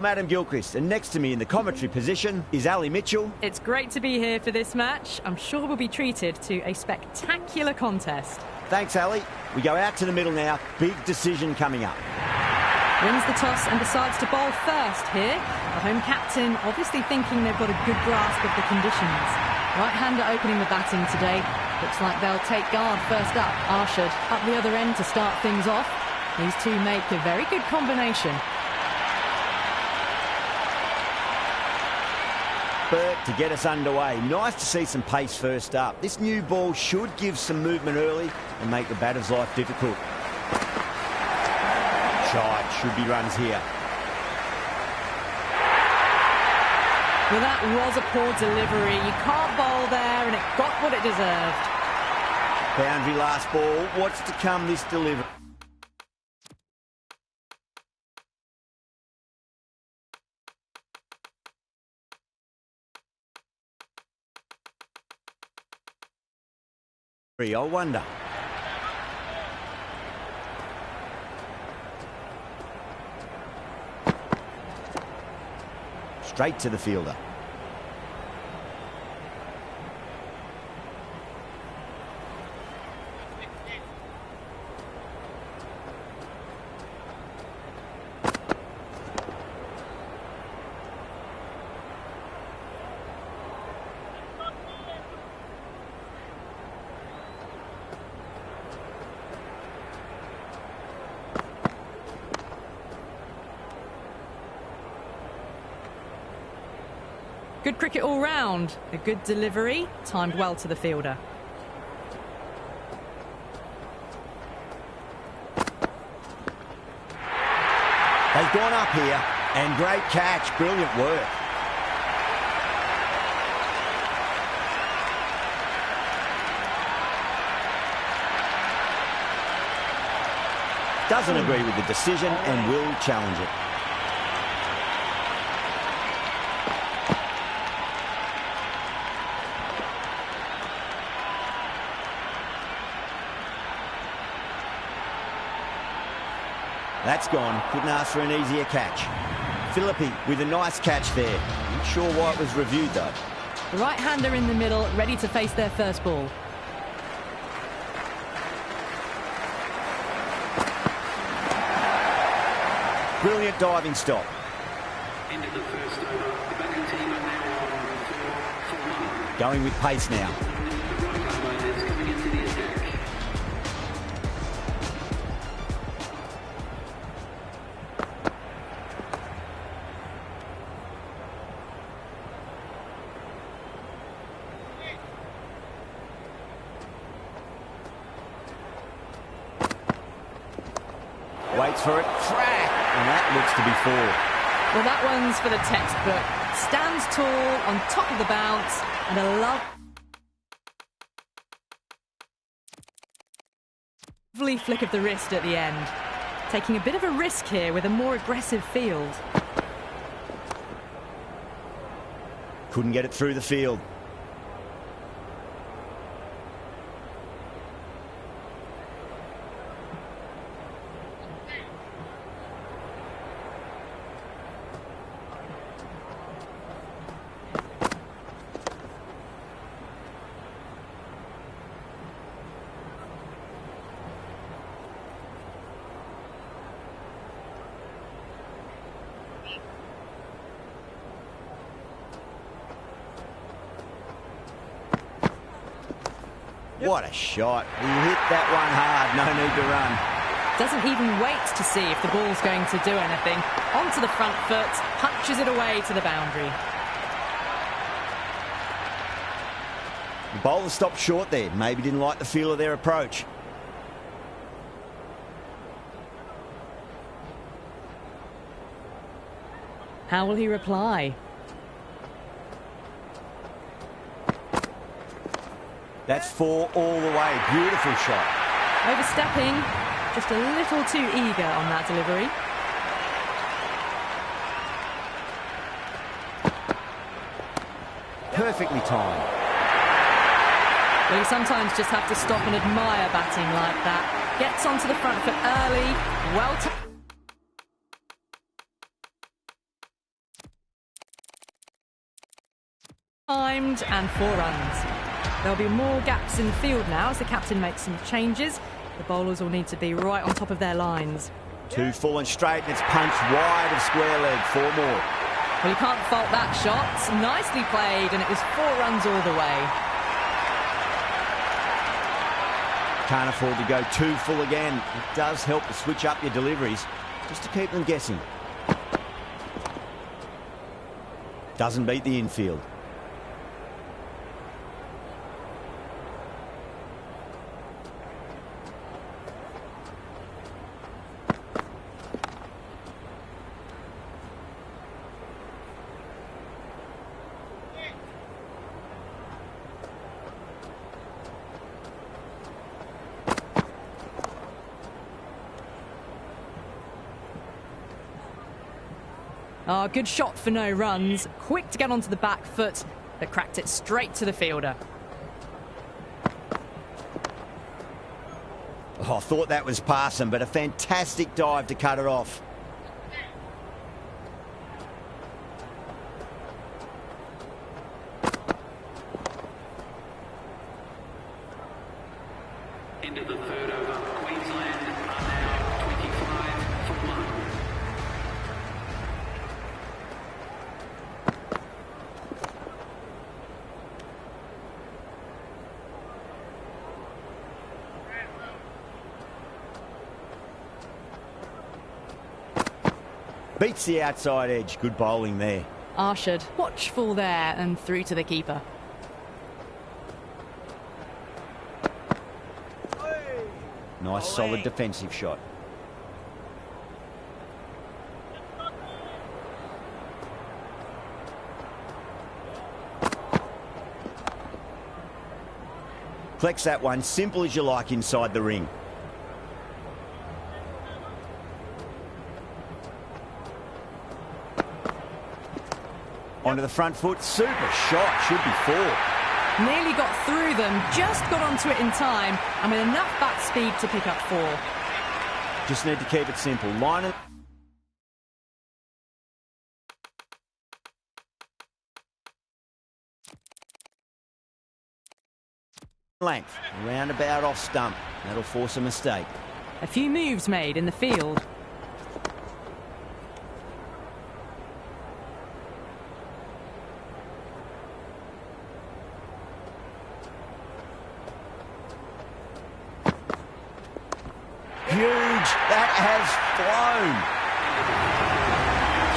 I'm Adam Gilchrist, and next to me in the commentary position is Ali Mitchell. It's great to be here for this match. I'm sure we'll be treated to a spectacular contest. Thanks, Ali. We go out to the middle now. Big decision coming up. Wins the toss and decides to bowl first here. The home captain obviously thinking they've got a good grasp of the conditions. Right-hander opening the batting today. Looks like they'll take guard first up. Arshad up the other end to start things off. These two make a very good combination. Burt to get us underway. Nice to see some pace first up. This new ball should give some movement early and make the batter's life difficult. Shot, should be runs here. Well, that was a poor delivery. You can't bowl there, and it got what it deserved. Boundary last ball. What's to come this delivery? I wonder. Straight to the fielder. Good cricket all round. A good delivery, timed well to the fielder. They've gone up here, and great catch, brilliant work. Doesn't agree with the decision and will challenge it. That's gone. Couldn't ask for an easier catch. Philippi with a nice catch there. Not sure why it was reviewed, though. The right-hander in the middle, ready to face their first ball. Brilliant diving stop. End of the first over. The batting team are now on 4-1. Going with pace now. The right-arm is coming into the attack. Waits for it, track, and that looks to be four. Well, that one's for the textbook. Stands tall, on top of the bounce, and a lovely flick of the wrist at the end. Taking a bit of a risk here with a more aggressive field. Couldn't get it through the field. What a shot. He hit that one hard. No need to run. Doesn't even wait to see if the ball's going to do anything. Onto the front foot, punches it away to the boundary. The bowler stopped short there. Maybe didn't like the feel of their approach. How will he reply? That's four all the way. Beautiful shot. Overstepping, just a little too eager on that delivery. Perfectly timed. Well, you sometimes just have to stop and admire batting like that. Gets onto the front foot early, well Timed and 4 runs. There'll be more gaps in the field now as the captain makes some changes. The bowlers will need to be right on top of their lines. 2 full and straight, and it's punched wide of square leg. 4 more. Well, you can't fault that shot. Nicely played, and it was 4 runs all the way. Can't afford to go too full again. It does help to switch up your deliveries, just to keep them guessing. Doesn't beat the infield. Oh, good shot for no runs. Quick to get onto the back foot, but cracked it straight to the fielder. Oh, I thought that was passing, but a fantastic dive to cut it off. End of the 3rd over. Queensland are now 25 for 1. Beats the outside edge. Good bowling there. Arshad, watchful there and through to the keeper. Nice solid defensive shot. Collects that one, simple as you like inside the ring. Onto the front foot, super shot, should be 4. Nearly got through them, just got onto it in time, and with enough bat speed to pick up 4. Just need to keep it simple. Line it. Length, roundabout off stump. That'll force a mistake. A few moves made in the field. Huge. That has flown.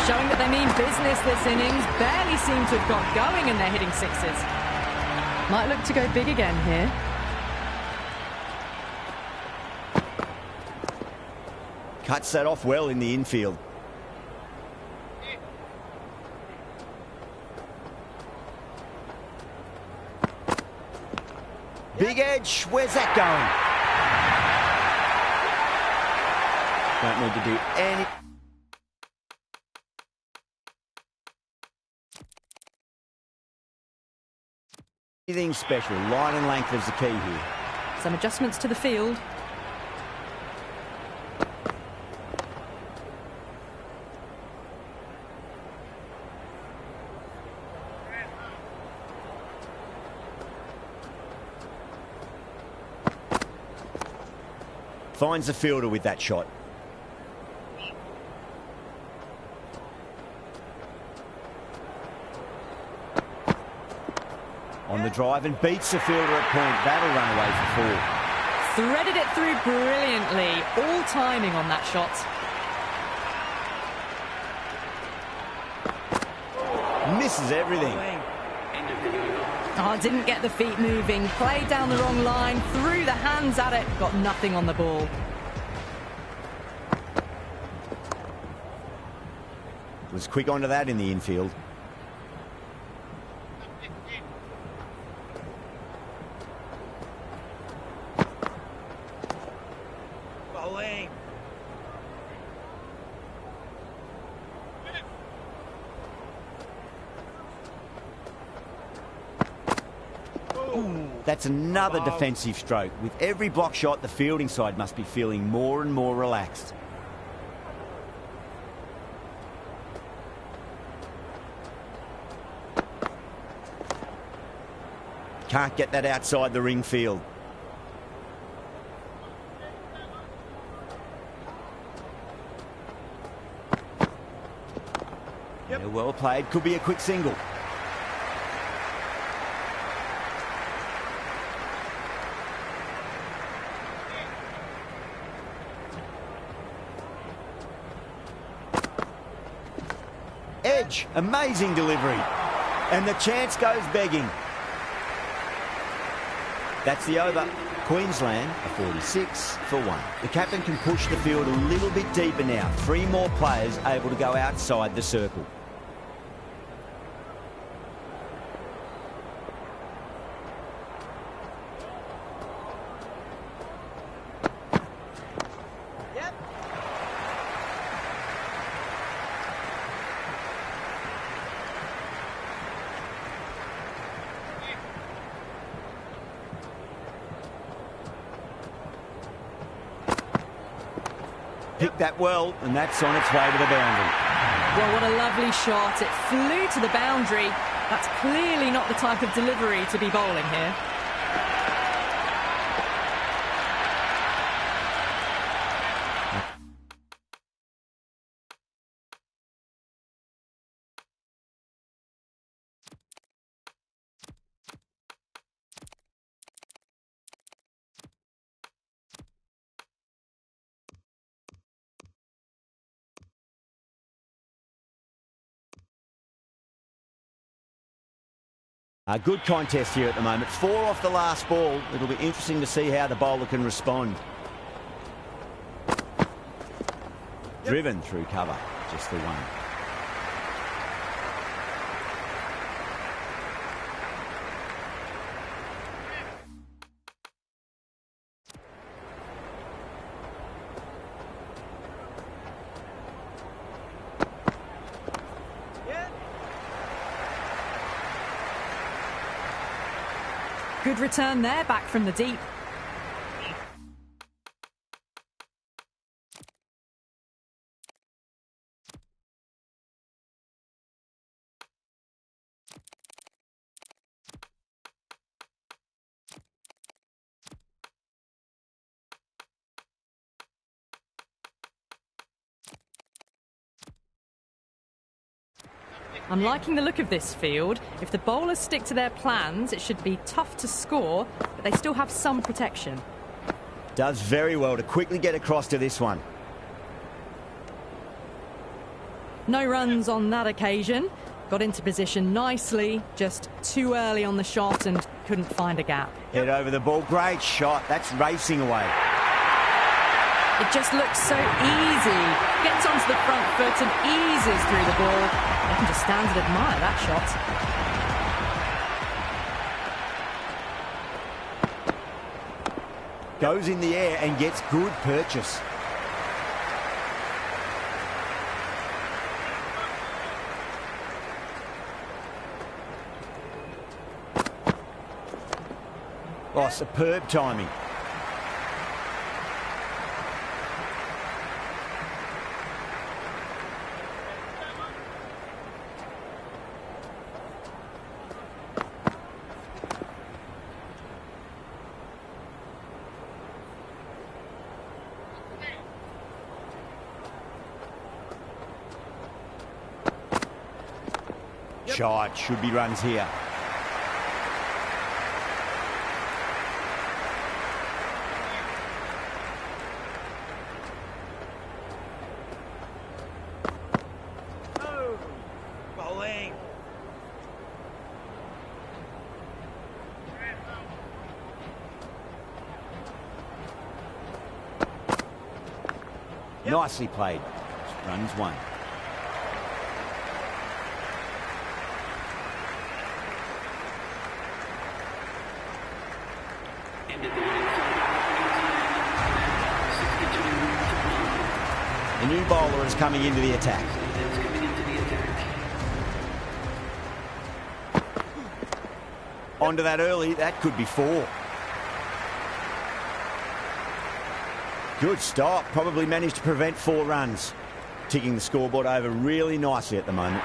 Showing that they mean business this innings. Barely seem to have got going and they're hitting 6s. Might look to go big again here. Cuts that off well in the infield. Big edge. Where's that going? Don't need to do anything special. Line and length is the key here. Some adjustments to the field. Finds the fielder with that shot. On the drive and beats the fielder at point. That'll run away for 4. Threaded it through brilliantly. All timing on that shot. Misses everything. Oh, didn't get the feet moving. Played down the wrong line. Threw the hands at it. Got nothing on the ball. Was quick onto that in the infield. That's another defensive stroke. With every block shot, the fielding side must be feeling more and more relaxed. Can't get that outside the ring field. Yeah, well played. Could be a quick single. Edge, amazing delivery. And the chance goes begging. That's the over. Queensland are 46 for 1. The captain can push the field a little bit deeper now. 3 more players able to go outside the circle. Picked that well, and that's on its way to the boundary. Well, what a lovely shot. It flew to the boundary. That's clearly not the type of delivery to be bowling here. A good contest here at the moment. 4 off the last ball. It'll be interesting to see how the bowler can respond. Driven through cover. Just the one. Good return there, back from the deep. I'm liking the look of this field. If the bowlers stick to their plans, it should be tough to score, but they still have some protection. Does very well to quickly get across to this one. No runs on that occasion. Got into position nicely, just too early on the shot and couldn't find a gap. Head over the ball. Great shot. That's racing away. It just looks so easy. Gets onto the front foot and eases through the ball. I can just stand and admire that shot. Goes in the air and gets good purchase. Oh, superb timing. Shot, should be runs here. Oh, bowling. Nicely played. Runs 1. The new bowler is coming into the attack. Onto that early, that could be 4. Good stop, probably managed to prevent 4 runs. Ticking the scoreboard over really nicely at the moment.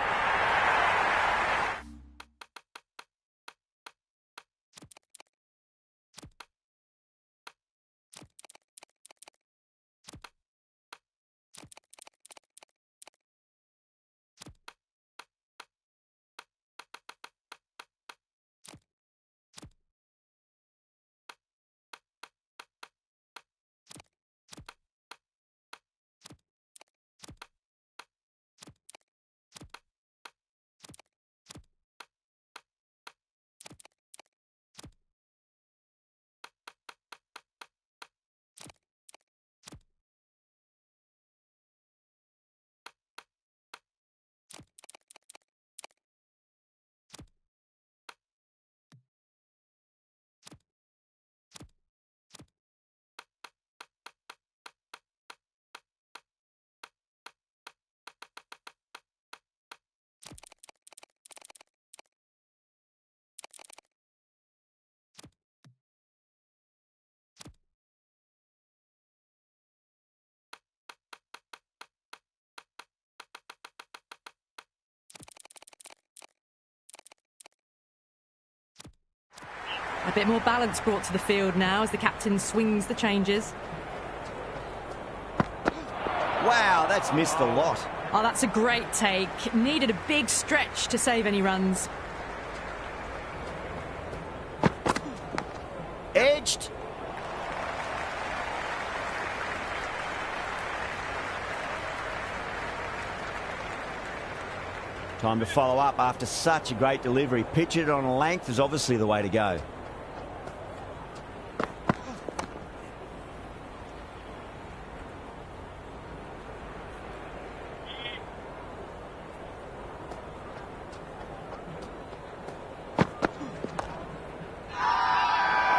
A bit more balance brought to the field now as the captain swings the changes. Wow, that's missed a lot. Oh, that's a great take. Needed a big stretch to save any runs. Edged. Time to follow up after such a great delivery. Pitch it on a length is obviously the way to go.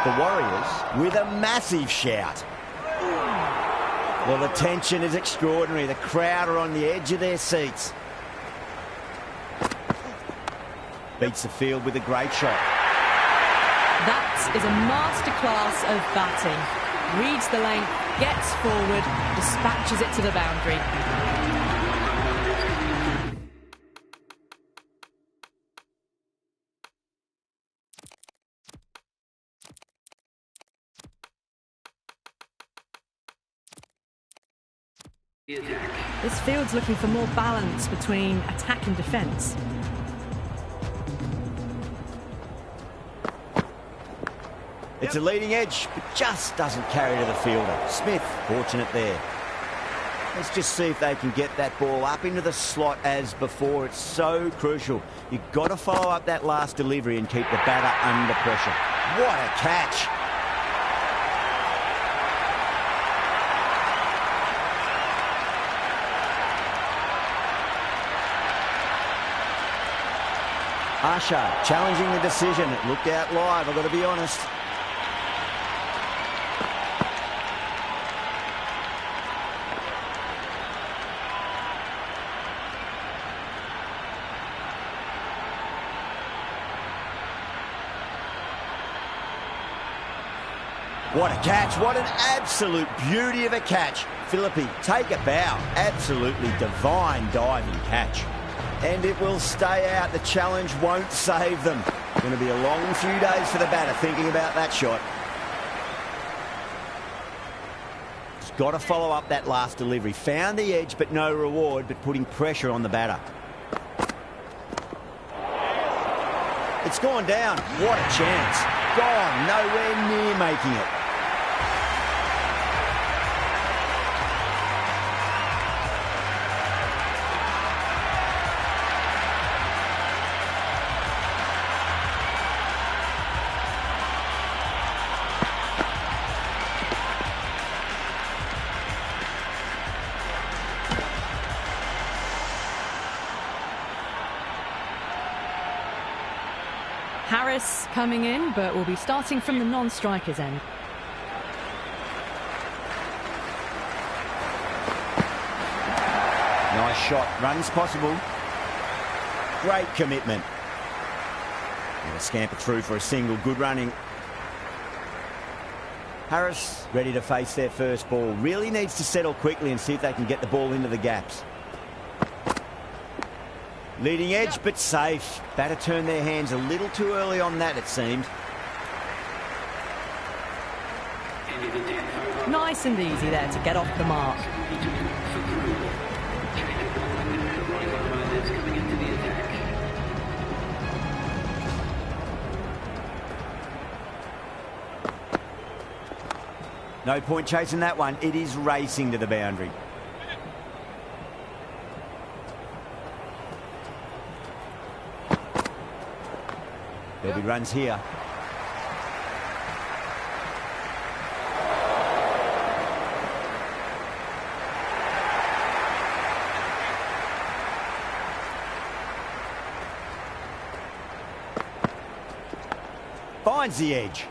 The Warriors with a massive shout. Well, the tension is extraordinary. The crowd are on the edge of their seats. Beats the field with a great shot. That is a masterclass of batting. Reads the length, gets forward, dispatches it to the boundary. This field's looking for more balance between attack and defence. It's a leading edge, but just doesn't carry to the fielder. Smith, fortunate there. Let's just see if they can get that ball up into the slot as before. It's so crucial. You've got to follow up that last delivery and keep the batter under pressure. What a catch! Asha challenging the decision. It looked out live, I've got to be honest. What a catch, what an absolute beauty of a catch. Philippi, take a bow. Absolutely divine diving catch. And it will stay out. The challenge won't save them. It's going to be a long few days for the batter thinking about that shot. He's got to follow up that last delivery. Found the edge, but no reward, but putting pressure on the batter. It's gone down. What a chance. Gone. Nowhere near making it. Harris coming in, but will be starting from the non-strikers end. Nice shot. Runs possible. Great commitment. And a scamper through for a single. Good running. Harris ready to face their first ball. Really needs to settle quickly and see if they can get the ball into the gaps. Leading edge, but safe. Batter turned their hands a little too early on that, it seemed. Nice and easy there to get off the mark. No point chasing that one. It is racing to the boundary. There'll be runs here. Finds the edge.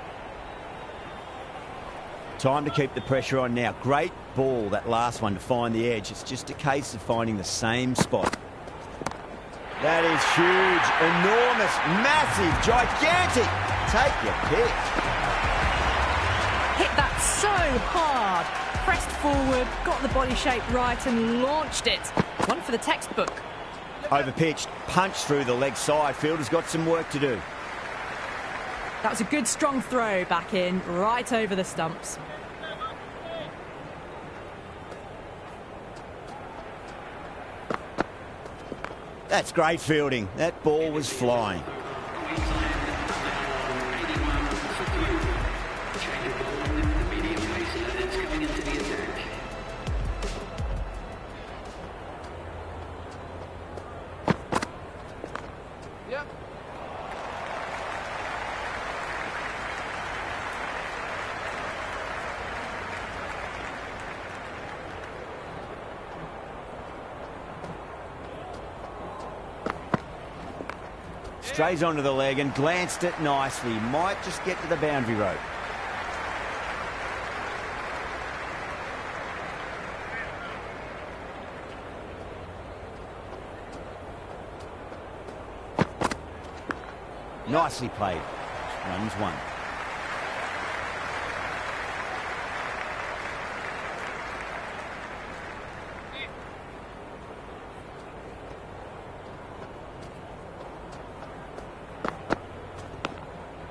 Time to keep the pressure on now. Great ball, that last one, to find the edge. It's just a case of finding the same spot. That is huge, enormous, massive, gigantic. Take your pick. Hit that so hard. Pressed forward, got the body shape right and launched it. One for the textbook. Overpitched, punched through the leg side. Fielder's got some work to do. That was a good strong throw back in, right over the stumps. That's great fielding. That ball was flying. Strays onto the leg and glanced it nicely. Might just get to the boundary rope. Nicely played. Runs one.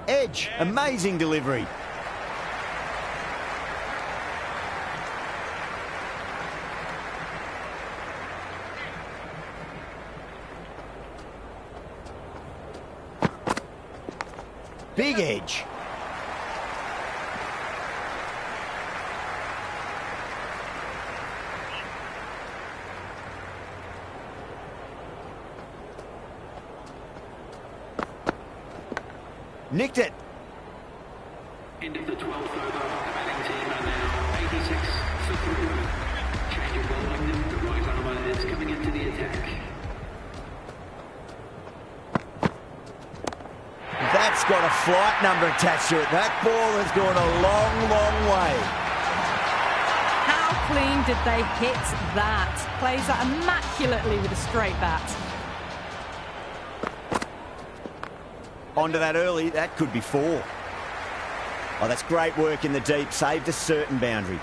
Edge, amazing delivery. Big edge. Nicked it. End of the 12th over. The batting team are now 86 for 3. Change of bowling. The right armour is coming into the attack. That's got a flight number attached to it. That ball has gone a long, long way. How clean did they hit that? Plays that immaculately with a straight bat. Onto that early, that could be 4. Oh, that's great work in the deep, saved a certain boundary.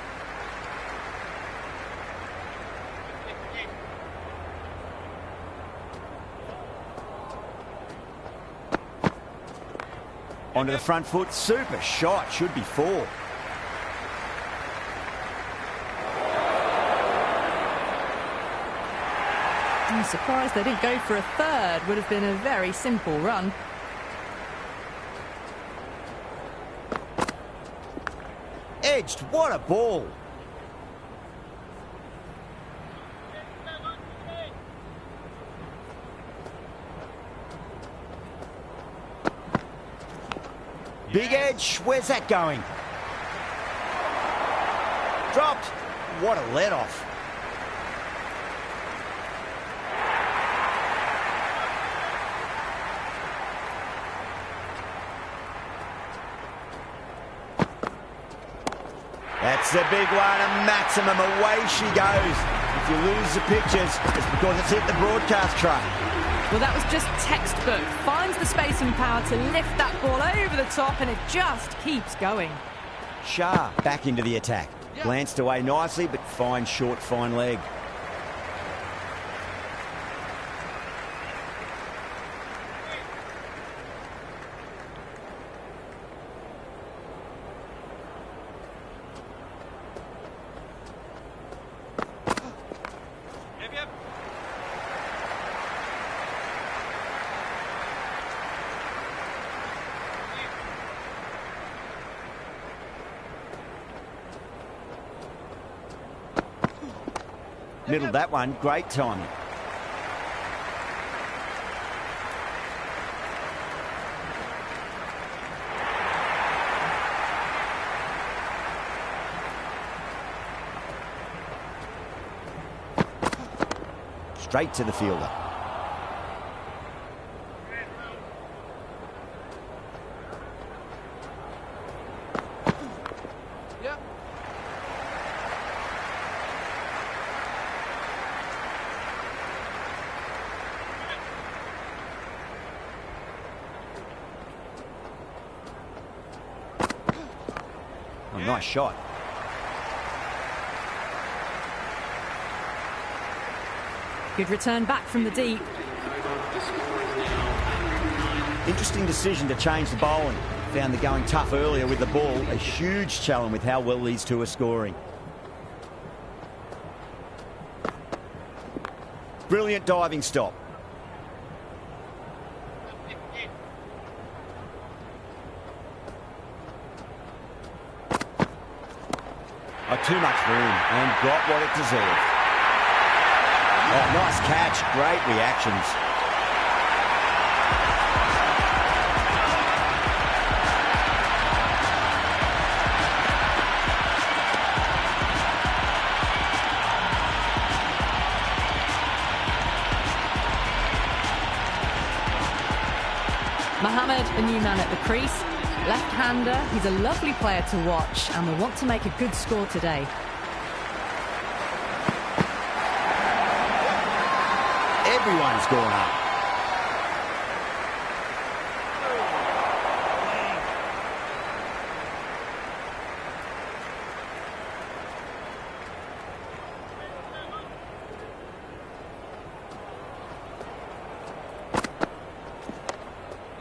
Onto the front foot, super shot, should be 4. I'm surprised they didn't go for a third. Would have been a very simple run. Edged, what a ball. Big edge, where's that going? Dropped. What a let-off. That's a big one, a maximum. Away she goes. If you lose the pictures, it's because it's hit the broadcast truck. Well, that was just textbook. Finds the spacing power to lift that ball over the top, and it just keeps going. Shah back into the attack. Glanced away nicely, but fine short, fine leg. Middled that one, great timing. Straight to the fielder. Oh, nice shot. Good return back from the deep. Interesting decision to change the bowling. found the going tough earlier with the ball. A huge challenge with how well these two are scoring. Brilliant diving stop. Too much room and got what it deserved. Oh, nice catch. Great reactions. Mohammed, a new man at the crease. Left-hander, he's a lovely player to watch and will want to make a good score today. Everyone's gone up.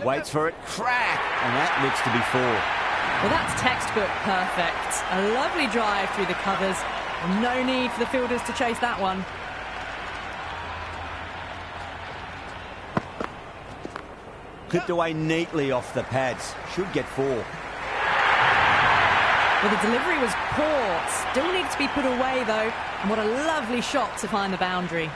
Waits for it, crack, and that looks to be 4. Well, that's textbook perfect. A lovely drive through the covers. And no need for the fielders to chase that one. Clipped away neatly off the pads. Should get 4. Well, the delivery was poor. Still needs to be put away, though. And what a lovely shot to find the boundary.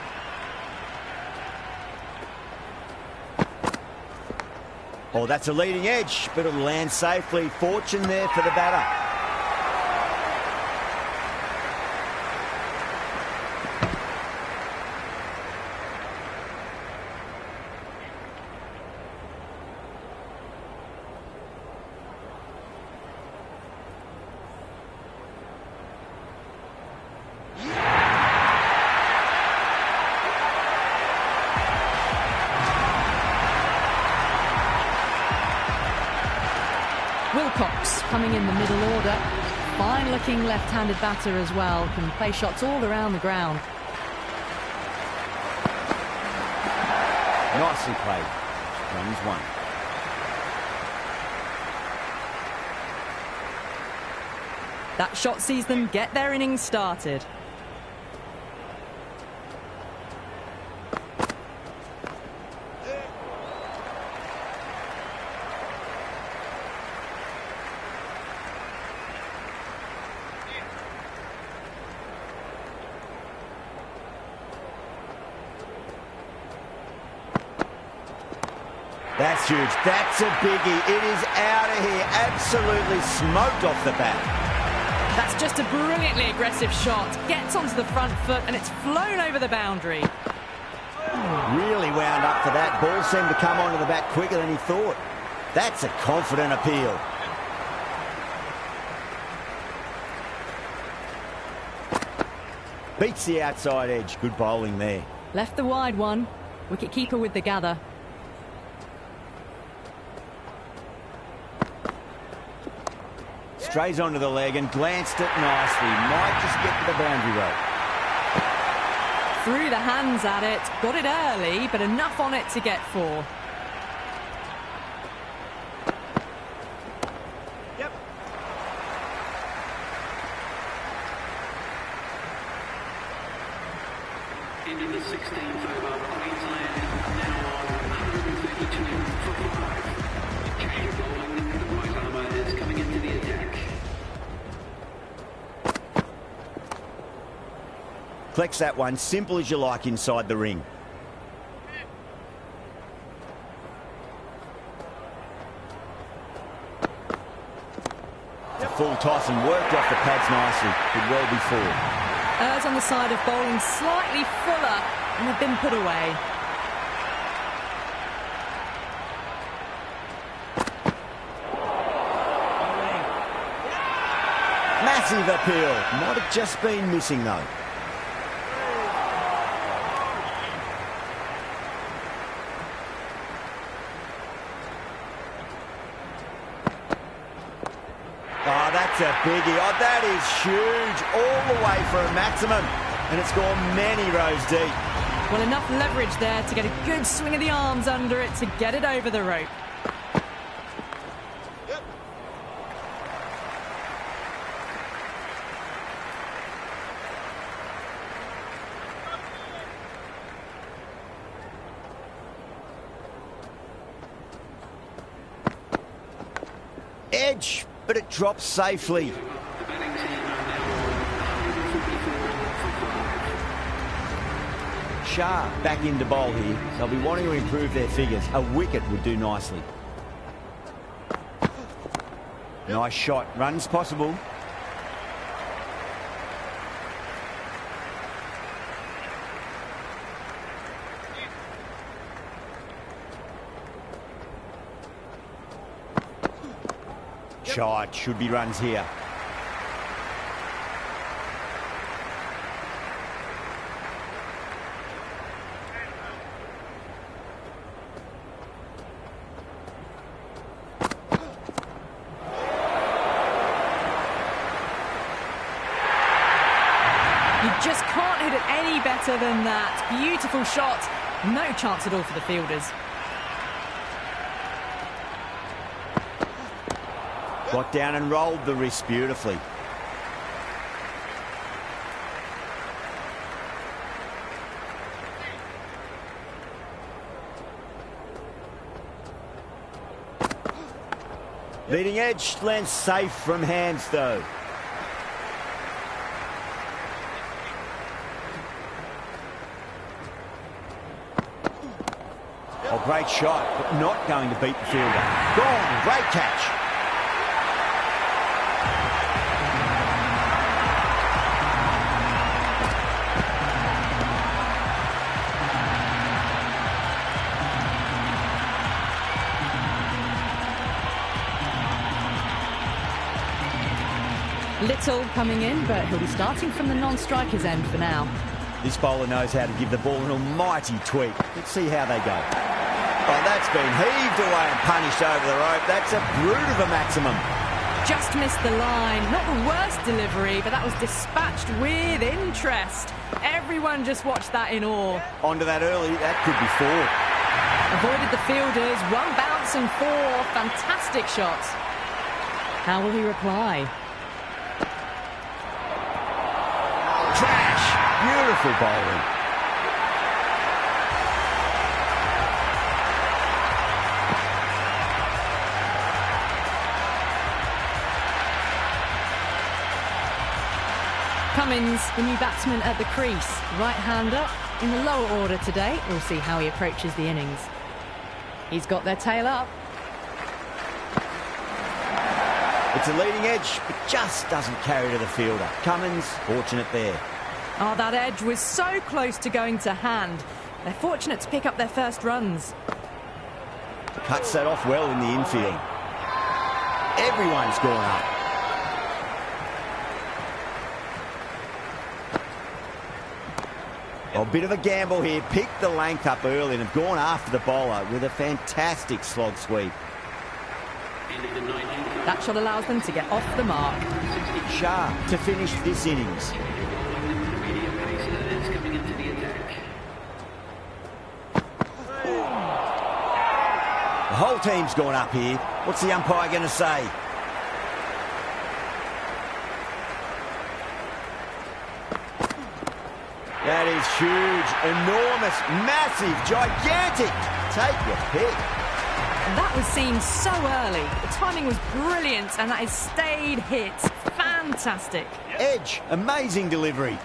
Oh, that's a leading edge, but it'll land safely. Fortune there for the batter. Coming in the middle order. Fine-looking left-handed batter as well. Can play shots all around the ground. Nicely played. Runs 1. That shot sees them get their innings started. That's huge. That's a biggie. It is out of here. Absolutely smoked off the bat. That's just a brilliantly aggressive shot. Gets onto the front foot and it's flown over the boundary. Really wound up for that. Ball seemed to come onto the bat quicker than he thought. That's a confident appeal. Beats the outside edge. Good bowling there. Left the wide one. Wicket-keeper with the gather. Strays onto the leg and glanced it nicely. Might just get to the boundary rope. Threw the hands at it. Got it early, but enough on it to get 4. Yep. Into the 16th over, Queensland now on 132 for 5. Change of bowling, the right armour is coming into the attack. Collects that one, simple as you like inside the ring. Full toss and worked off the pads nicely. Could well be 4. Errs on the side of bowling slightly fuller and have been put away. Massive appeal. Might have just been missing though. Oh, that's a biggie. Oh, that is huge. All the way for a maximum. And it's gone many rows deep. Well, enough leverage there to get a good swing of the arms under it to get it over the rope. Yep. edge, but it drops safely. The batting team are now 144 for 5. Shah back into bowl here. They'll be wanting to improve their figures. A wicket would do nicely. Nice shot. Runs possible. Shot. Should be runs here. You just can't hit it any better than that. Beautiful shot. No chance at all for the fielders. Got down and rolled the wrist beautifully. Leading edge lands safe from hands though. Oh, great shot, but not going to beat the fielder. Gone, great catch. Little coming in, but he'll be starting from the non-striker's end for now. This bowler knows how to give the ball an almighty tweak. Let's see how they go. Oh, that's been heaved away and punished over the rope. That's a brute of a maximum. Just missed the line. Not the worst delivery, but that was dispatched with interest. Everyone just watched that in awe. Onto that early, that could be four. Avoided the fielders, one bounce and four. Fantastic shots. How will he reply? Trash! Beautiful bowling. Cummins, the new batsman at the crease. Right-hander in the lower order today. We'll see how he approaches the innings. He's got their tail up. It's a leading edge, but just doesn't carry to the fielder. Cummins, fortunate there. Oh, that edge was so close to going to hand. They're fortunate to pick up their first runs. Cuts that off well in the infield. Everyone's gone up. A bit of a gamble here. Picked the length up early and have gone after the bowler with a fantastic slog sweep. That shot allows them to get off the mark. Shah to finish this innings. The whole team's gone up here. What's the umpire going to say? That is huge, enormous, massive, gigantic. Take your pick. That was seen so early. The timing was brilliant, and that is stayed hit. Fantastic. Edge, amazing delivery.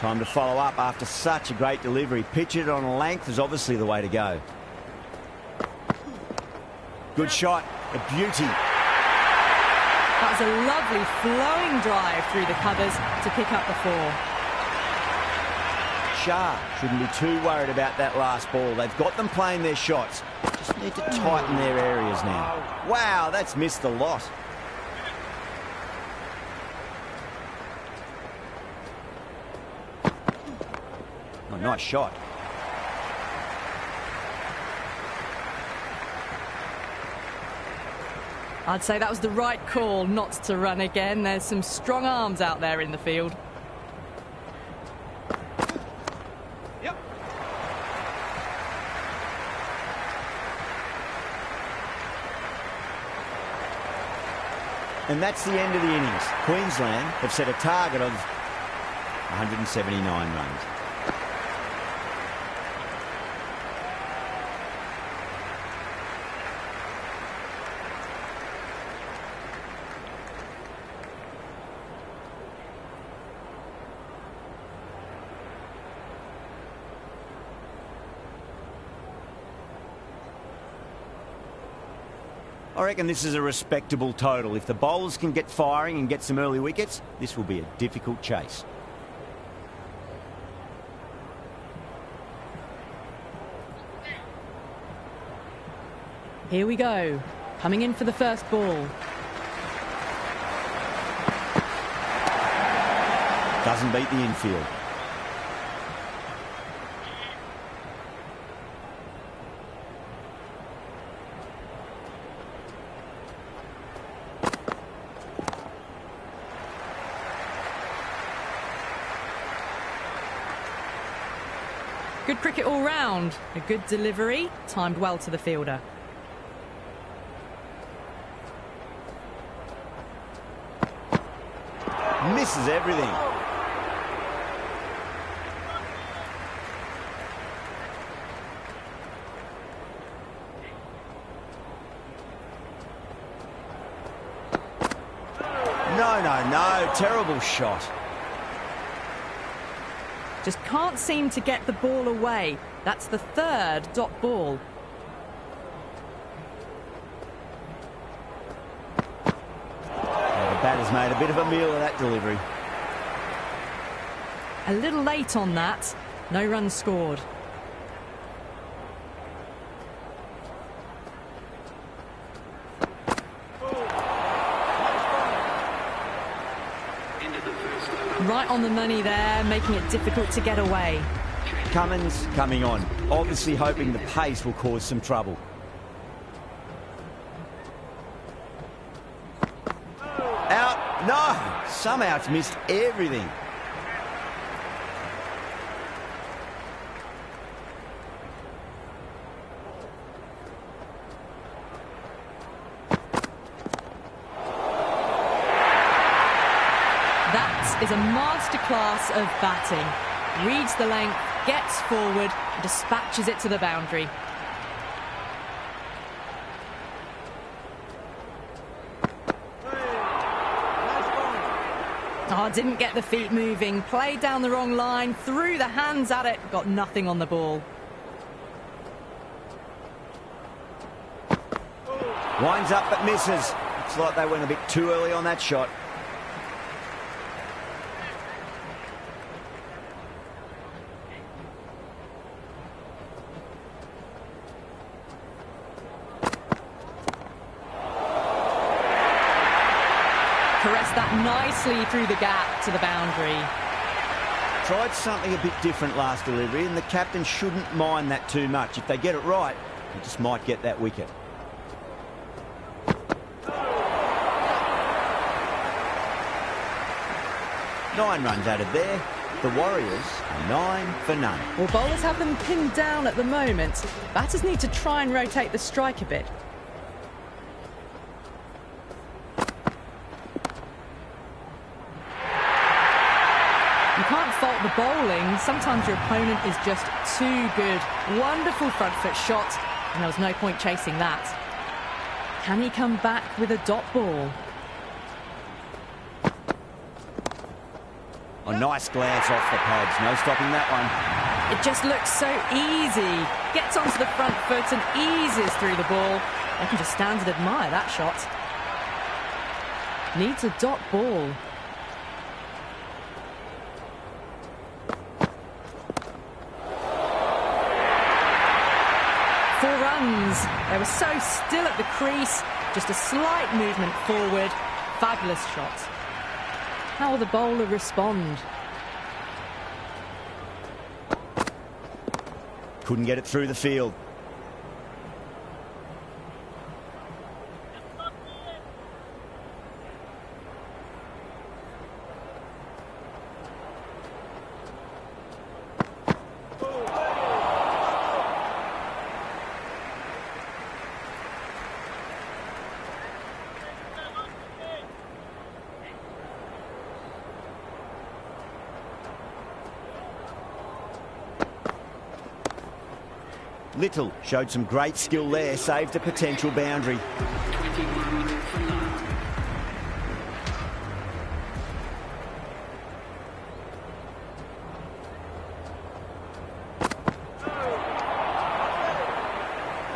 Time to follow up after such a great delivery. Pitch it on a length is obviously the way to go. Good shot, a beauty. That was a lovely flowing drive through the covers to pick up the four. Shah shouldn't be too worried about that last ball. They've got them playing their shots. Just need to tighten their areas now. Wow, that's missed a lot. Oh, nice shot. I'd say that was the right call not to run again. There's some strong arms out there in the field. Yep. And that's the end of the innings. Queensland have set a target of 179 runs. I reckon this is a respectable total. If the bowlers can get firing and get some early wickets, this will be a difficult chase. Here we go. Coming in for the first ball. Doesn't beat the infield. Good cricket all round. A good delivery, timed well to the fielder. Misses everything. No. Terrible shot. Just can't seem to get the ball away. That's the third dot ball. The batter's made a bit of a meal of that delivery. A little late on that. No runs scored. Right on the money there, making it difficult to get away. Cummins coming on, obviously hoping the pace will cause some trouble. Out. No! Somehow it's missed everything. That is a masterclass of batting. Reads the length, gets forward, dispatches it to the boundary. Oh, didn't get the feet moving, played down the wrong line, threw the hands at it, got nothing on the ball. Winds up but misses. Looks like they went a bit too early on that shot. Caressed that nicely through the gap to the boundary. Tried something a bit different last delivery, and the captain shouldn't mind that too much. If they get it right, they just might get that wicket. Nine runs added there. The Warriors are 9 for none. Well, bowlers have them pinned down at the moment. Batters need to try and rotate the strike a bit. You can't fault the bowling. Sometimes your opponent is just too good. Wonderful front foot shot, and there was no point chasing that. Can he come back with a dot ball? A nice glance off the pads. No stopping that one. It just looks so easy. Gets onto the front foot and eases through the ball. They can just stand and admire that shot. Needs a dot ball. They were so still at the crease, just a slight movement forward. Fabulous shot. How will the bowler respond? Couldn't get it through the field. Little showed some great skill there, saved a potential boundary. 21 for none.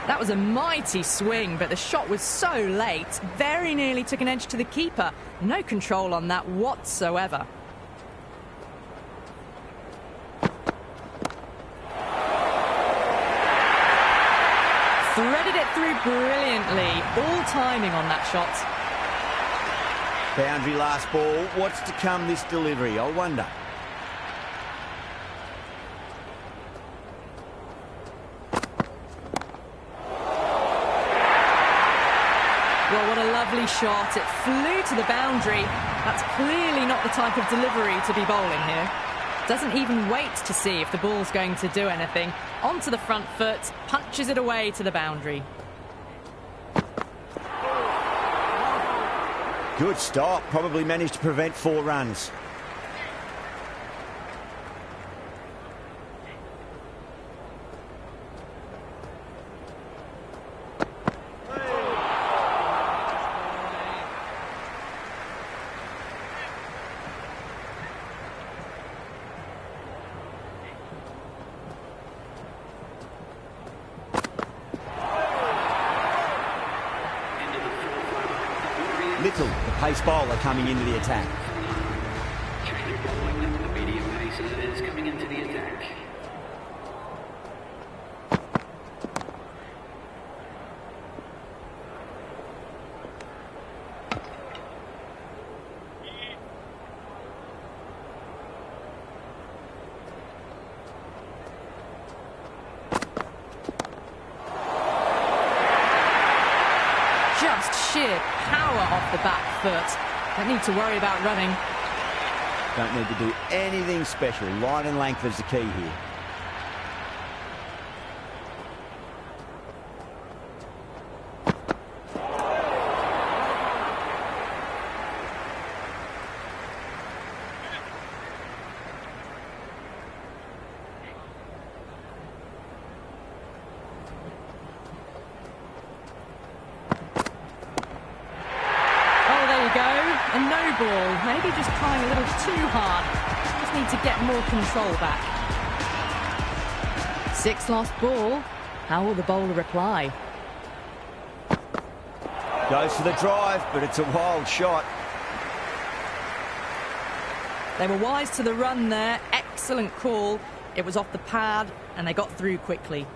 That was a mighty swing, but the shot was so late, very nearly took an edge to the keeper. No control on that whatsoever. Threaded it through brilliantly, all timing on that shot. Boundary last ball. What's to come this delivery, I wonder. Well, what a lovely shot. It flew to the boundary. That's clearly not the type of delivery to be bowling here. Doesn't even wait to see if the ball's going to do anything. Onto the front foot, punches it away to the boundary. Good stop. Probably managed to prevent 4 runs. Little, the pace bowler, coming into the attack. Change of bowling. The medium pacer is coming into the attack. Just sheer power off the back foot. Don't need to worry about running. Don't need to do anything special. Line and length is the key here. A no ball, maybe just trying a little too hard. Just need to get more control back. 6 lost ball. How will the bowler reply? Goes for the drive, but it's a wild shot. They were wise to the run there. Excellent call. It was off the pad and they got through quickly.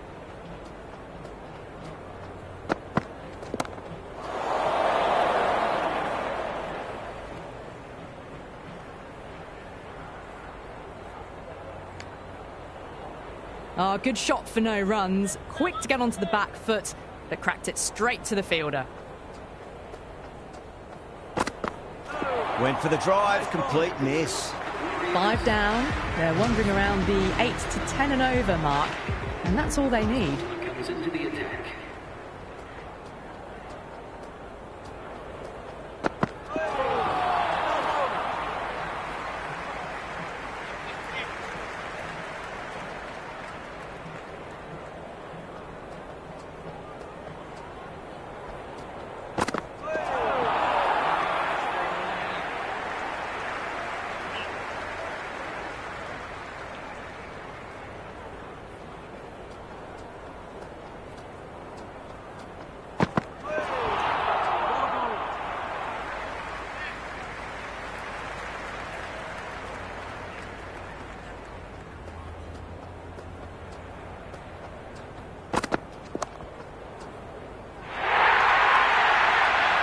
Oh, good shot for no runs. Quick to get onto the back foot, but cracked it straight to the fielder. Went for the drive, complete miss. 5 down. They're wandering around the 8 to 10 and over mark, and that's all they need. Comes into the attack.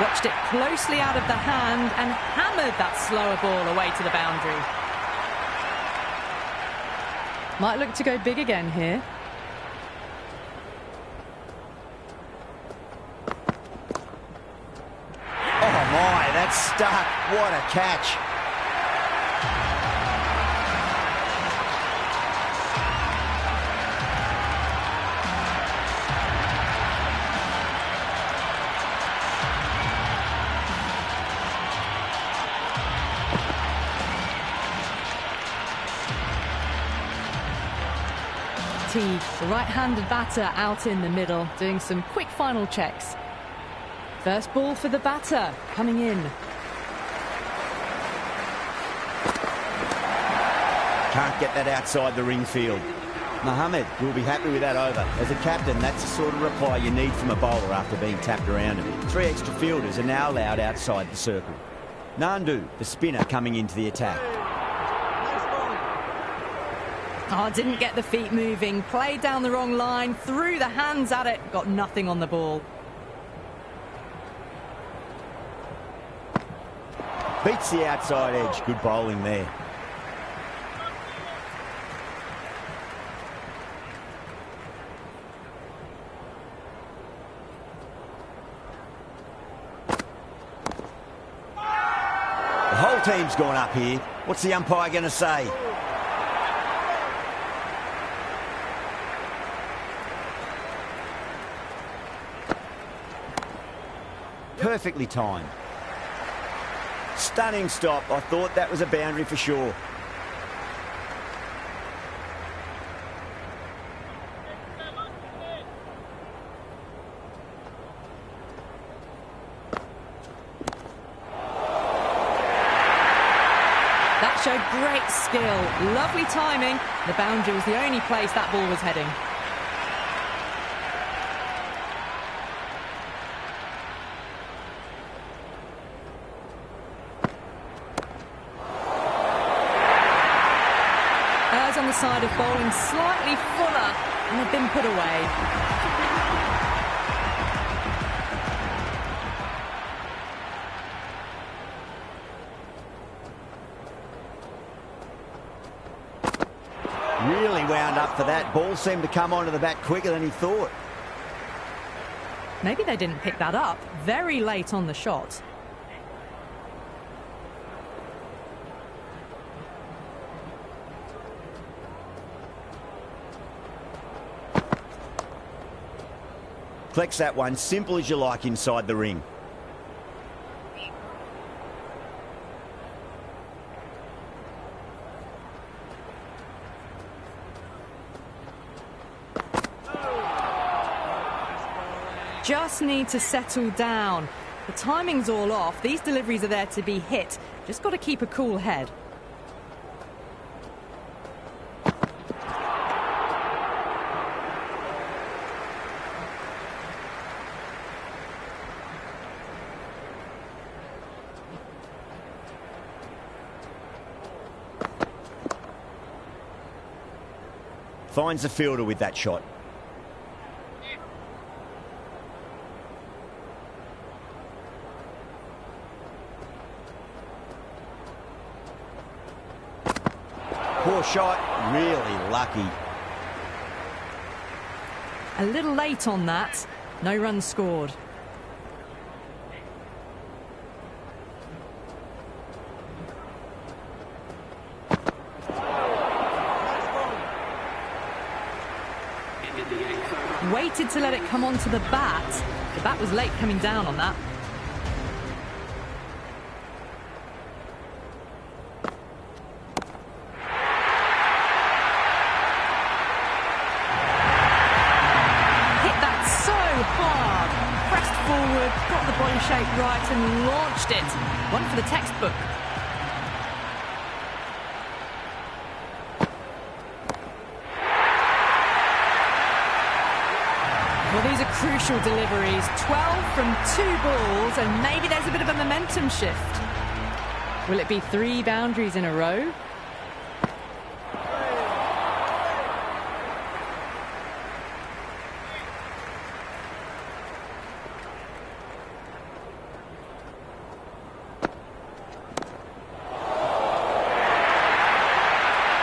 Watched it closely out of the hand and hammered that slower ball away to the boundary. Might look to go big again here. Oh my, that's stuck. What a catch. The right-handed batter out in the middle, doing some quick final checks. First ball for the batter, coming in. Can't get that outside the ring field. Mohammed will be happy with that over. As a captain, that's the sort of reply you need from a bowler after being tapped around a bit. 3 extra fielders are now allowed outside the circle. Nandu, the spinner, coming into the attack. Oh, didn't get the feet moving. Played down the wrong line. Threw the hands at it. Got nothing on the ball. Beats the outside edge. Good bowling there. The whole team's gone up here. What's the umpire going to say? Perfectly timed. Stunning stop. I thought that was a boundary for sure. That showed great skill. Lovely timing. The boundary was the only place that ball was heading. On the side of bowling slightly fuller and had been put away. Really wound up for that. Ball seemed to come onto the bat quicker than he thought. Maybe they didn't pick that up very late on the shot. Flex that one, simple as you like inside the ring. Just need to settle down. The timing's all off. These deliveries are there to be hit. Just got to keep a cool head. Finds the fielder with that shot. Poor shot, really lucky. A little late on that. No runs scored. Waited to let it come onto the bat. The bat was late coming down on that. Hit that so hard. Pressed forward, got the body shape right and launched it. One for the textbook. Well, these are crucial deliveries. 12 from 2 balls, and maybe there's a bit of a momentum shift. Will it be 3 boundaries in a row?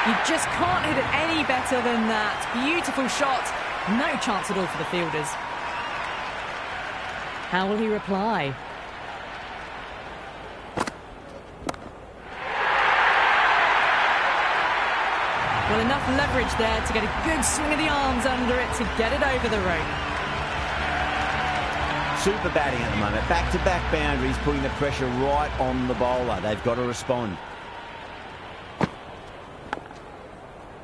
You just can't hit it any better than that. Beautiful shot. No chance at all for the fielders. How will he reply? Well, enough leverage there to get a good swing of the arms under it to get it over the rope. Super batting at the moment. Back-to-back boundaries, putting the pressure right on the bowler. They've got to respond.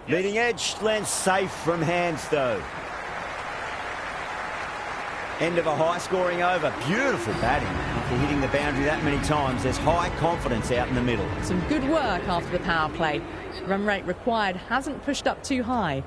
Leading edge lands safe from hands, though. End of a high-scoring over. Beautiful batting. After hitting the boundary that many times, there's high confidence out in the middle. Some good work after the power play. Run rate required hasn't pushed up too high.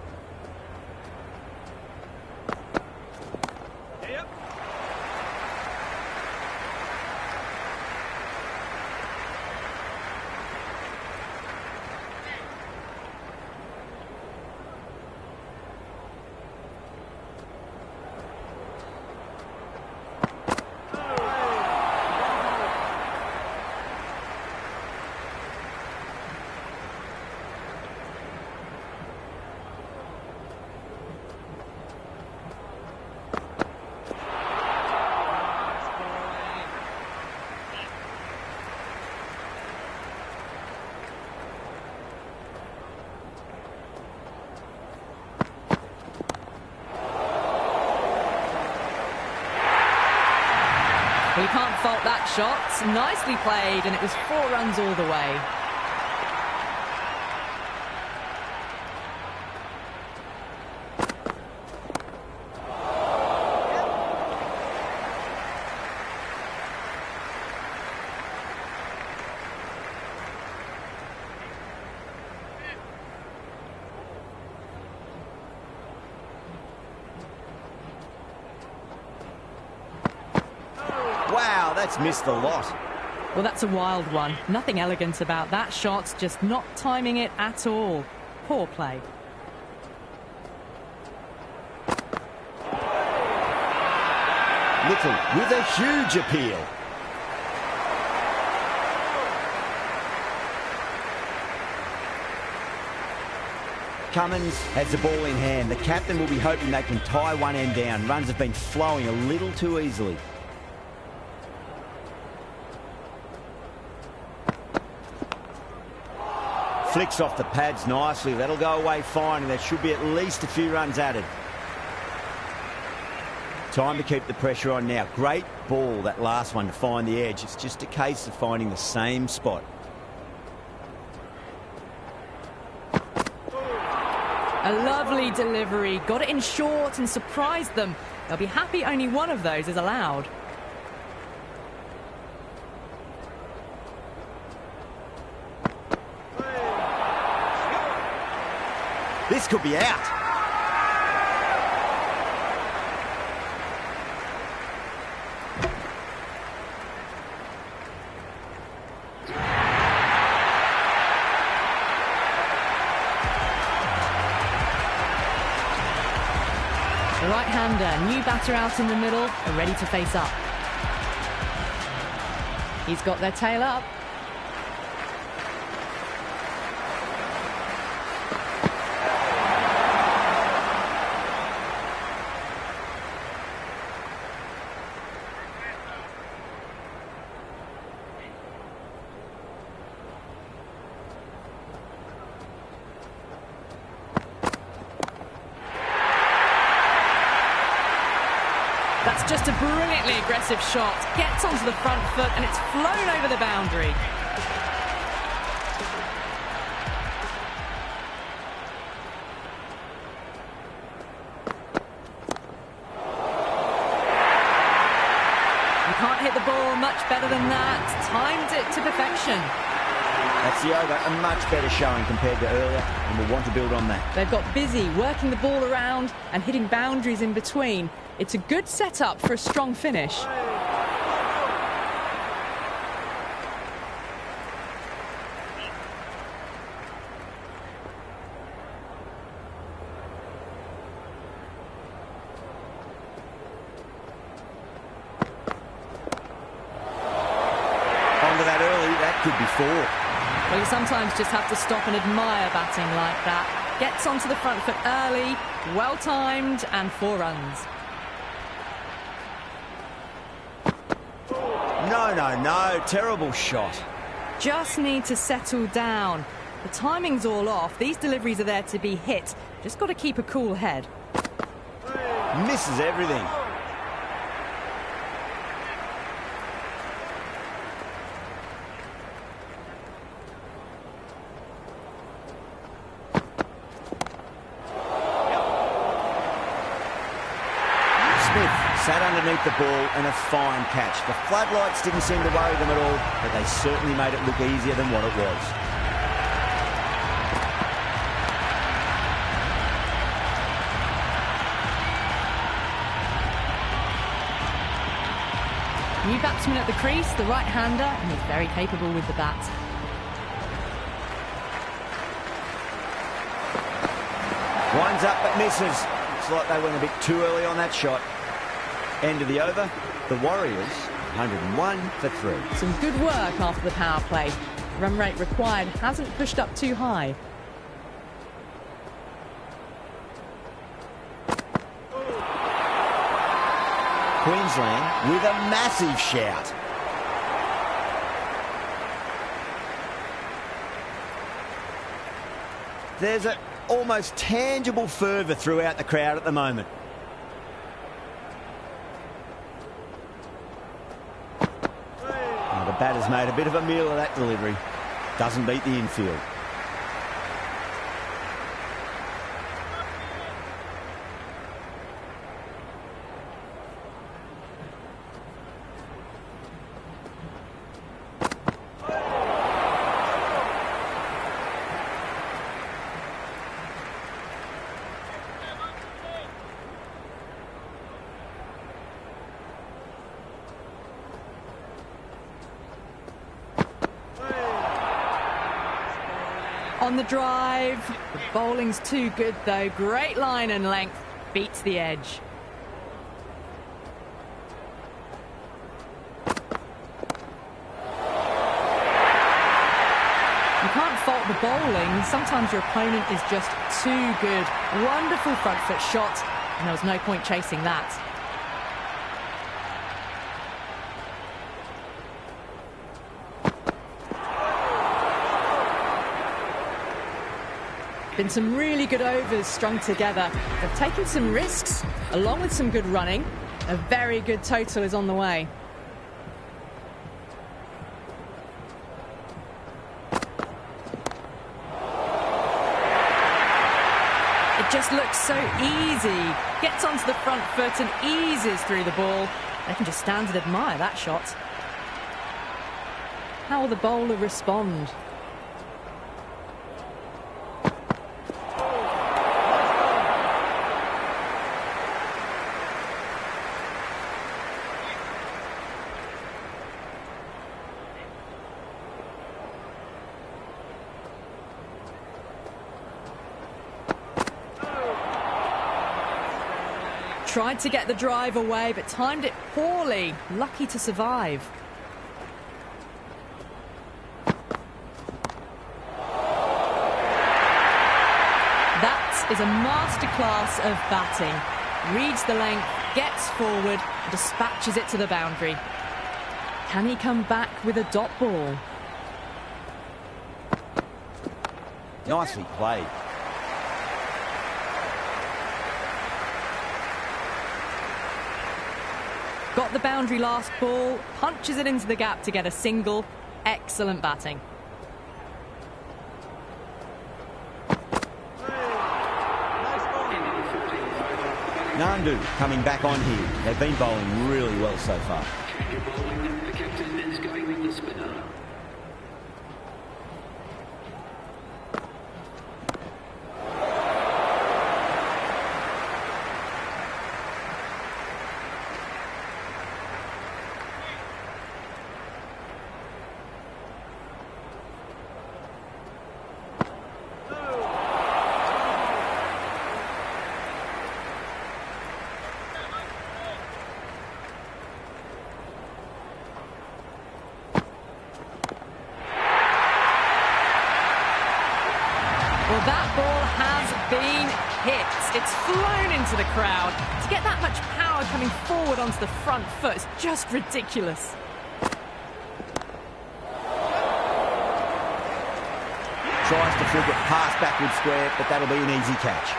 Well, you can't fault that shot. Nicely played, and it was 4 runs all the way. Wow, that's missed the lot. Well, that's a wild one. Nothing elegant about that shot, just not timing it at all. Poor play. Little with a huge appeal. Cummins has the ball in hand. The captain will be hoping they can tie one end down. Runs have been flowing a little too easily. Flicks off the pads nicely. That'll go away fine, and there should be at least a few runs added. Time to keep the pressure on now. Great ball, that last one, to find the edge. It's just a case of finding the same spot. A lovely delivery. Got it in short and surprised them. They'll be happy only one of those is allowed. This could be out. The right-hander, new batter out in the middle, are ready to face up. He's got their tail up. That's just a brilliantly aggressive shot. Gets onto the front foot and it's flown over the boundary. You can't hit the ball much better than that. Timed it to perfection. That's the over. A much better showing compared to earlier, and we'll want to build on that. They've got busy working the ball around and hitting boundaries in between. It's a good setup for a strong finish. Onto that early, that could be 4. Well, you sometimes just have to stop and admire batting like that. Gets onto the front foot early, well timed, and 4 runs. No, terrible shot. Just need to settle down. The timing's all off. These deliveries are there to be hit. Just got to keep a cool head. Misses everything. Sat underneath the ball and a fine catch. The floodlights didn't seem to worry them at all, but they certainly made it look easier than what it was. New batsman at the crease, the right-hander, and he's very capable with the bat. Winds up but misses. Looks like they went a bit too early on that shot. End of the over. The Warriors, 101 for 3. Some good work after the power play. Run rate required hasn't pushed up too high. Queensland with a massive shout. There's an almost tangible fervour throughout the crowd at the moment. batter's made a bit of a meal of that delivery. Doesn't beat the infield. On the drive, the bowling's too good though. Great line and length, beats the edge. You can't fault the bowling. Sometimes your opponent is just too good. Wonderful front foot shot, and there was no point chasing that. Been some really good overs strung together. They've taken some risks, along with some good running. A very good total is on the way. It just looks so easy. Gets onto the front foot and eases through the ball. They can just stand and admire that shot. How will the bowler respond? Tried to get the drive away, but timed it poorly. Lucky to survive. That is a masterclass of batting. Reads the length, gets forward, dispatches it to the boundary. Can he come back with a dot ball? Nicely played. Got the boundary last ball, punches it into the gap to get a single. Excellent batting. Nandu coming back on here. They've been bowling really well so far. Change of bowling. The captain is going with the spinner. Well, that ball has been hit. It's flown into the crowd. To get that much power coming forward onto the front foot is just ridiculous. Tries to flick it past backward square, but that'll be an easy catch.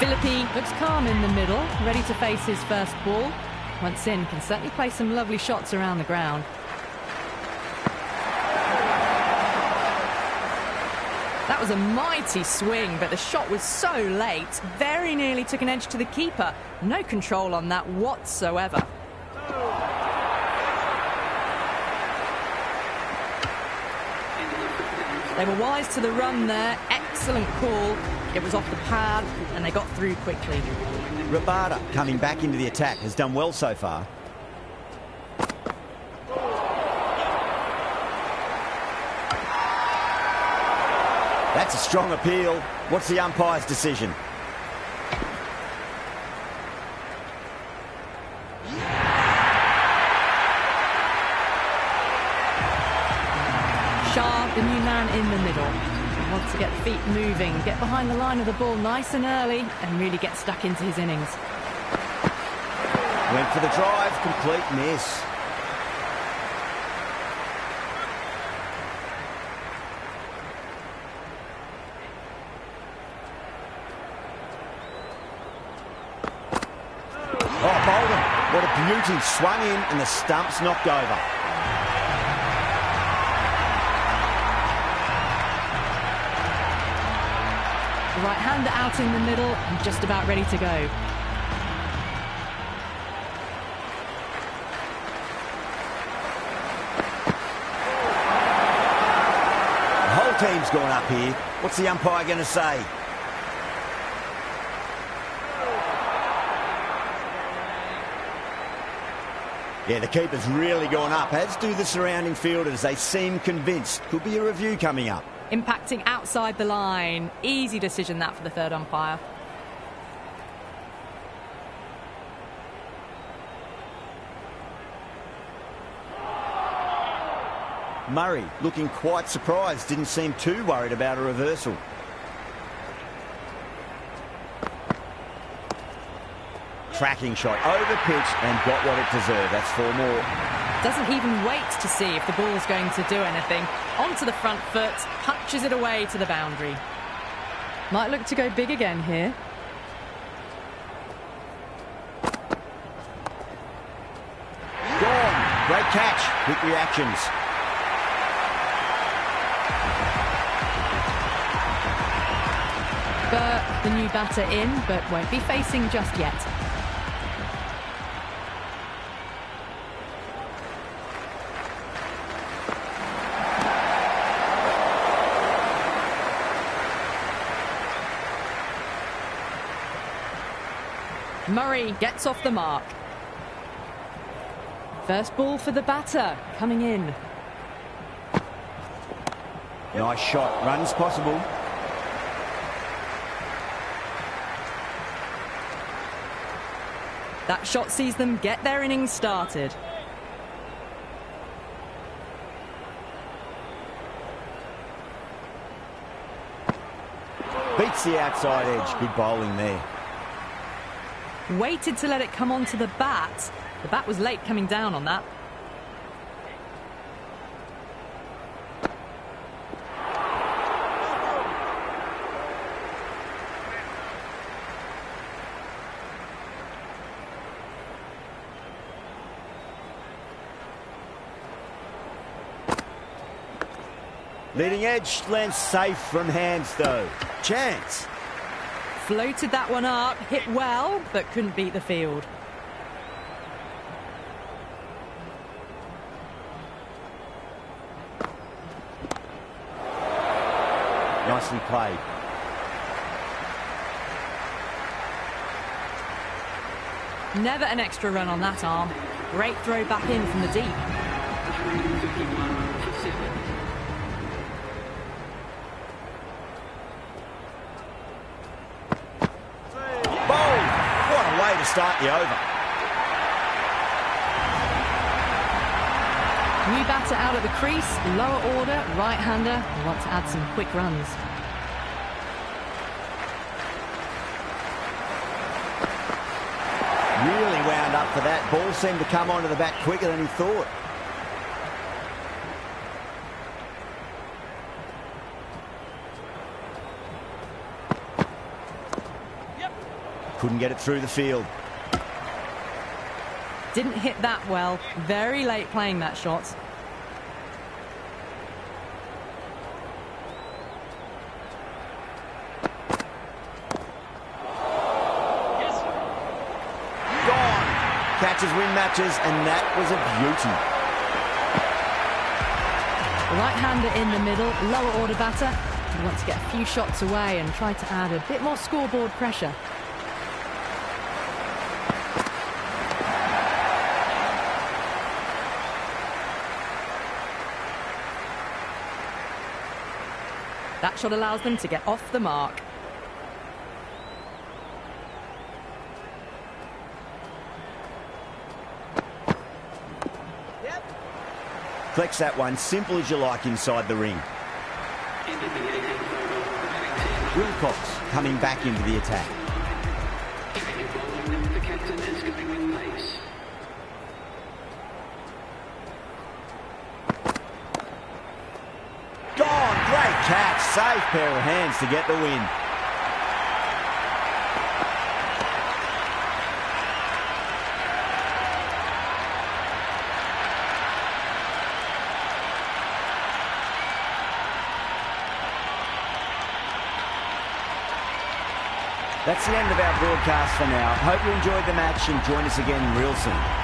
Philippi looks calm in the middle, ready to face his first ball. Once in, can certainly play some lovely shots around the ground. That was a mighty swing, but the shot was so late. Very nearly took an edge to the keeper. No control on that whatsoever. They were wise to the run there. Excellent call. It was off the pad, and they got through quickly. Rabada coming back into the attack has done well so far. That's a strong appeal. What's the umpire's decision? Shah, the new man in the middle. Wants to get feet moving, get behind the line of the ball nice and early, and really get stuck into his innings. Went for the drive, complete miss. beauty, swung in and the stump's knocked over. The right-hander out in the middle and just about ready to go. The whole team's gone up here. What's the umpire going to say? Yeah, the keeper's really gone up, as do the surrounding fielders. They seem convinced. Could be a review coming up. Impacting outside the line. Easy decision that for the third umpire. Murray looking quite surprised. Didn't seem too worried about a reversal. Cracking shot over pitch and got what it deserved. That's 4 more. Doesn't even wait to see if the ball's going to do anything. Onto the front foot, punches it away to the boundary. Might look to go big again here. Gone. Great catch. Quick reactions. Burke, the new batter in, but won't be facing just yet. Murray gets off the mark. First ball for the batter, coming in. Nice shot. Runs possible. That shot sees them get their innings started. Beats the outside edge. Good bowling there. Waited to let it come onto the bat. The bat was late coming down on that. Leading edge lands safe from hands though. Chance. Floated that one up, hit well, but couldn't beat the field. Nicely played. Never an extra run on that arm. Great throw back in from the deep. 351 for 7. Bowled. What a way to start the over. New batter out of the crease, lower order, right-hander. We want to add some quick runs. Really wound up for that. Ball seemed to come onto the bat quicker than he thought. Couldn't get it through the field. Didn't hit that well. Very late playing that shot. Gone. Catches win matches, and that was a beauty. Right-hander in the middle, lower order batter. We want to get a few shots away and try to add a bit more scoreboard pressure. That shot allows them to get off the mark. Flex that one, simple as you like inside the ring. Wilcox coming back into the attack. The captain is going with pace. Gone, great catch, safe pair of hands to get the win. That's the end of our broadcast for now. Hope you enjoyed the match and join us again real soon.